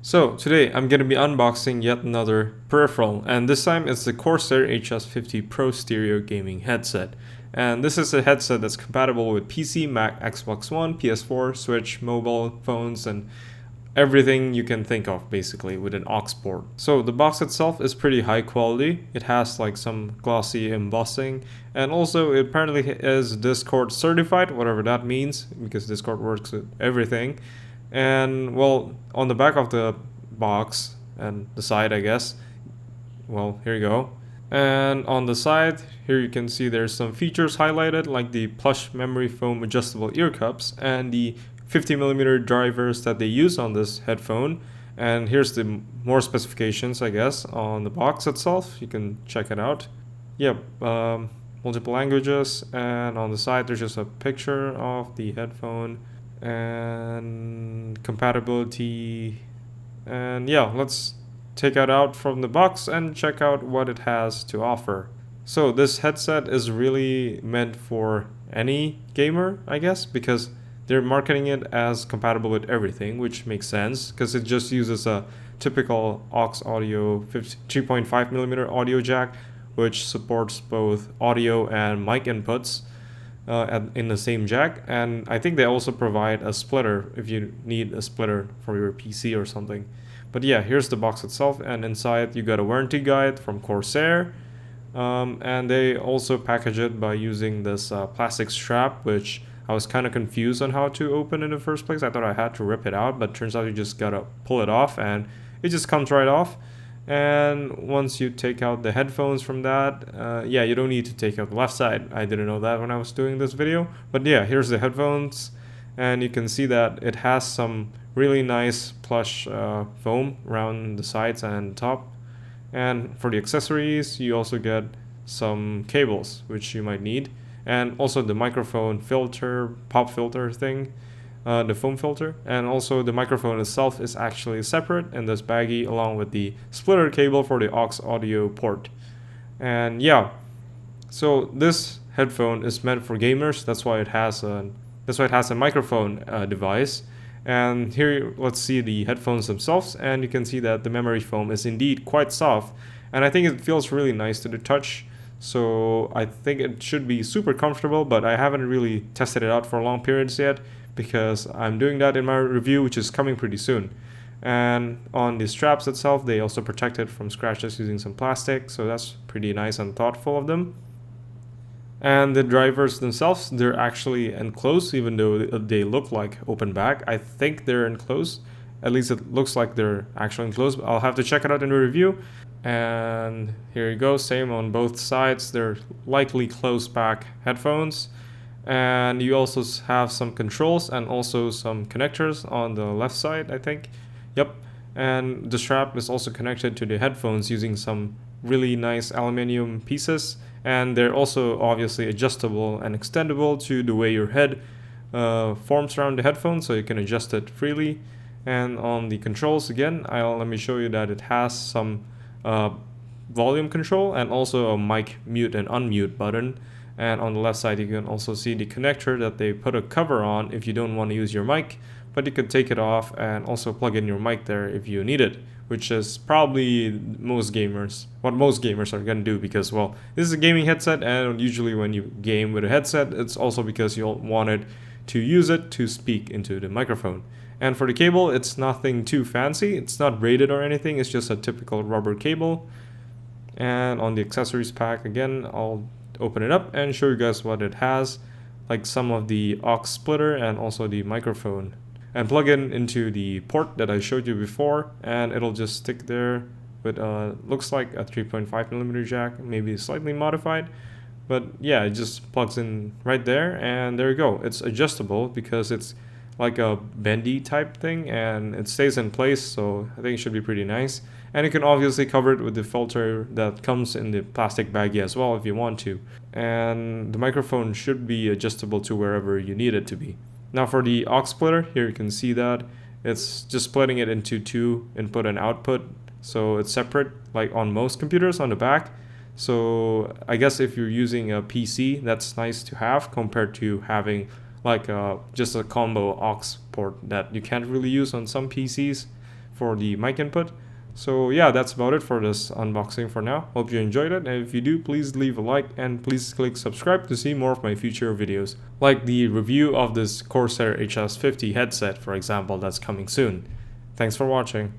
So today I'm going to be unboxing yet another peripheral, and this time it's the Corsair HS50 Pro Stereo Gaming Headset. And this is a headset that's compatible with PC, Mac, Xbox One, PS4, Switch, mobile phones, and everything you can think of basically with an aux port. So the box itself is pretty high quality. It has like some glossy embossing, and also it apparently is Discord certified, whatever that means, because Discord works with everything. And well, on the back of the box and the side, I guess, well, here you go. And on the side, here you can see there's some features highlighted, like the plush memory foam adjustable ear cups and the 50mm drivers that they use on this headphone. And here's the more specifications, I guess, on the box itself. You can check it out. Yep, multiple languages, and on the side there's just a picture of the headphone and compatibility. And yeah, let's take it out from the box and check out what it has to offer. So this headset is really meant for any gamer, I guess, because they're marketing it as compatible with everything, which makes sense because it just uses a typical aux audio 3.5mm audio jack, which supports both audio and mic inputs in the same jack. And I think they also provide a splitter if you need a splitter for your PC or something. But yeah, here's the box itself, and inside you got a warranty guide from Corsair. And they also package it by using this plastic strap, which I was kind of confused on how to open in the first place. I thought I had to rip it out, but turns out you just gotta pull it off and it just comes right off. And once you take out the headphones from that, yeah, you don't need to take out the left side. I didn't know that when I was doing this video. But yeah, here's the headphones, and you can see that it has some really nice plush foam around the sides and top. And for the accessories, you also get some cables, which you might need. And also the microphone filter, pop filter thing, the foam filter. And also the microphone itself is actually separate in this baggie, along with the splitter cable for the aux audio port. And yeah, so this headphone is meant for gamers. That's why it has a microphone device. And here, let's see the headphones themselves, and you can see that the memory foam is indeed quite soft, and I think it feels really nice to the touch. So I think it should be super comfortable, but I haven't really tested it out for long periods yet because I'm doing that in my review, which is coming pretty soon. And on the straps itself, they also protect it from scratches using some plastic, so that's pretty nice and thoughtful of them. And the drivers themselves, they're actually enclosed, even though they look like open back. I think they're enclosed. At least it looks like they're actually enclosed. I'll have to check it out in the review. And here you go, same on both sides. They're likely closed back headphones. And you also have some controls and also some connectors on the left side, I think. Yep. And the strap is also connected to the headphones using some really nice aluminum pieces, and they're also obviously adjustable and extendable to the way your head forms around the headphone, so you can adjust it freely. And on the controls again, let me show you that it has some volume control and also a mic mute and unmute button. And on the left side you can also see the connector that they put a cover on if you don't want to use your mic, but you could take it off and also plug in your mic there if you need it, which is probably what most gamers are going to do, because, well, this is a gaming headset, and usually when you game with a headset, it's also because you'll want it to use it to speak into the microphone. And for the cable, it's nothing too fancy. It's not braided or anything. It's just a typical rubber cable. And on the accessories pack, again, I'll open it up and show you guys what it has, like some of the aux splitter and also the microphone. And plug in into the port that I showed you before, and it'll just stick there with looks like a 3.5mm jack, maybe slightly modified, but yeah, it just plugs in right there, and there you go. It's adjustable because it's like a bendy type thing, and it stays in place, so I think it should be pretty nice. And you can obviously cover it with the filter that comes in the plastic baggie as well if you want to. And the microphone should be adjustable to wherever you need it to be. Now for the aux splitter, here you can see that it's just splitting it into two input and output, so it's separate like on most computers on the back. So I guess if you're using a PC, that's nice to have compared to having like just a combo aux port that you can't really use on some PCs for the mic input. So yeah, that's about it for this unboxing for now. Hope you enjoyed it, and if you do, please leave a like and please click subscribe to see more of my future videos, like the review of this Corsair HS50 headset, for example, that's coming soon. Thanks for watching.